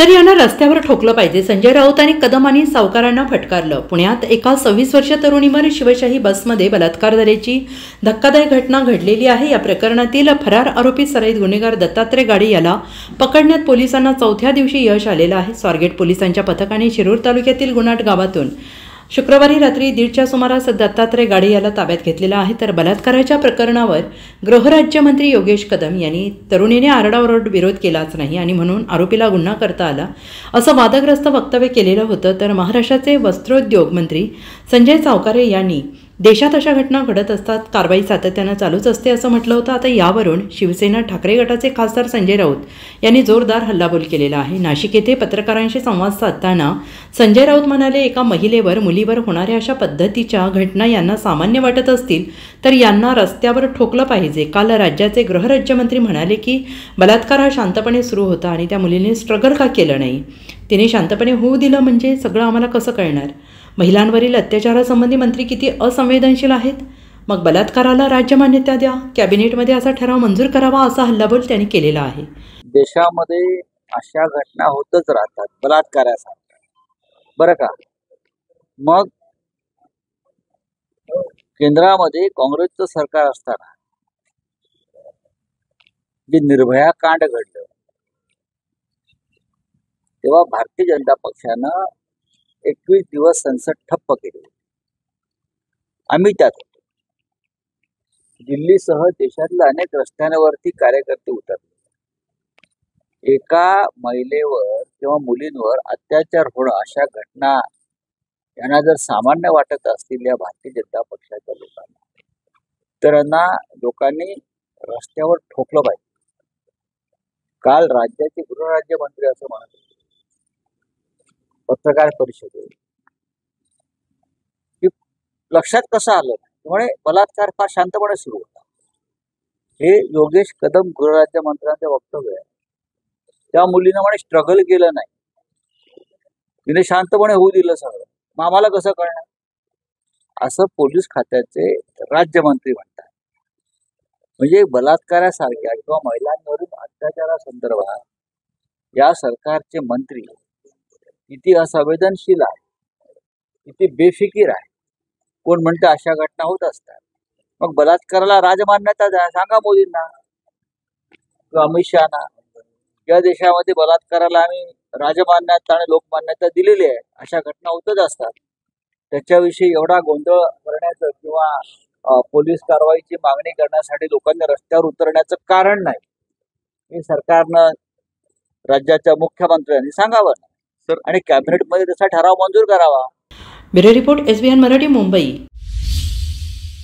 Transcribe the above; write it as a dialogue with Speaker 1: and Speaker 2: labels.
Speaker 1: तर यांना रस्त्यावर ठोकलं पाहिजे. संजय राऊत आणि कदम यांनी सावकारांना फटकारलं. पुण्यात एका 26 वर्षीय तरुणीवर शिवशाही बसमध्ये बलात्कार झाल्याची धक्कादायक घटना घडलेली आहे. या प्रकरणातील फरार आरोपी सराईत गुन्हेगार दत्तात्रय गाडे याला पकडण्यात पोलिसांना चौथ्या दिवशी यश आलेलं आहे. स्वारगेट पोलिसांच्या पथकाने शिरूर तालुक्यातील गुणाट गावातून शुक्रवारी रात्री 1:30च्या सुमारास दत्तात्रय गाडे याला ताब्यात घेतलेला आहे. तर बलात्काराच्या प्रकरणावर गृहराज्यमंत्री योगेश कदम यांनी तरुणीने आरडाओरड विरोध केलाच नाही आणि म्हणून आरोपीला गुन्हा करता आला असं वादग्रस्त वक्तव्य केलेलं होतं. तर महाराष्ट्राचे वस्त्रोद्योग मंत्री संजय सावकारे यांनी देशात अशा घटना घडत असतात, कारवाई सातत्यानं चालूच असते असं म्हटलं होतं. आता यावरून शिवसेना ठाकरे गटाचे खासदार संजय राऊत यांनी जोरदार हल्लाबोल केलेला आहे. नाशिक येथे पत्रकारांशी संवाद साधताना संजय राऊत म्हणाले, एका महिलेवर मुलीवर होणाऱ्या अशा पद्धतीच्या घटना यांना सामान्य वाटत असतील तर यांना रस्त्यावर ठोकलं पाहिजे. काल राज्याचे गृहराज्यमंत्री म्हणाले की बलात्कार हा शांतपणे सुरू होता आणि त्या मुलीने स्ट्रगल का केलं नाही, तिने शांतपणे होऊ दिलं म्हणजे सगळं आम्हाला कसं कळणार. महिलांवरील अत्याचारासंबंधी मंत्री किती असंवेदनशील आहेत. मग बलात्काराला राज्य मान्यता द्या, कॅबिनेटमध्ये असा ठराव मंजूर करावा असा हल्लाबोल त्यांनी केलेला आहे.
Speaker 2: देशामध्ये अशा घटना होतच राहतात बलात्कारासारख्या, बरं का. मग केंद्रामध्ये काँग्रेसचं सरकार असताना जे निर्भया कांड घडलं तेव्हा भारतीय जनता पक्षानं 21 दिवस संसद ठप्प केली. आम्ही त्यात होतो. दिल्लीसह देशातल्या अनेक रस्त्यांवरती कार्यकर्ते उतरले. एका महिलेवर किंवा मुलींवर अत्याचार होणं अशा घटना यांना जर सामान्य वाटत असतील या भारतीय जनता पक्षाच्या लोकांना, तर यांना लोकांनी रस्त्यावर ठोकलं पाहिजे. काल राज्याचे गृहराज्यमंत्री असं म्हणत होते पत्रकार परिषदेत की लक्षात कसं आलं त्यामुळे बलात्कार फार शांतपणे सुरू होता. हे योगेश कदम गृहराज्यमंत्र्यांचे वक्तव्य आहे. त्या मुलीनं म्हणे स्ट्रगल केलं नाही, तिने शांतपणे होऊ दिलं सगळं, मग आम्हाला कसं कळणार, असं पोलीस खात्याचे राज्यमंत्री म्हणतात. म्हणजे बलात्कारासारख्या किंवा महिलांवरील अत्याचारासंदर्भात या सरकारचे मंत्री किती असंवेदनशील आहे, किती बेफिकीर आहे. कोण म्हणतं अशा घटना होत असतात. मग बलात्काराला राजमान्यता द्या, सांगा मोदींना किंवा अमित शहाना. या देशामध्ये बलात्काराला आम्ही राजमान्यता आणि लोकमान्यता दिलेली आहे. अशा घटना होतच असतात. त्याच्याविषयी एवढा गोंधळ करण्याचं किंवा पोलीस कारवाईची मागणी करण्यासाठी लोकांनी रस्त्यावर उतरण्याचं कारण नाही. हे सरकारनं, राज्याच्या मुख्यमंत्र्यांनी सांगावं आणि कॅबिनेटमध्ये तसा ठराव मंजूर करावा.
Speaker 1: Bureau report, SBN Marathi, Mumbai.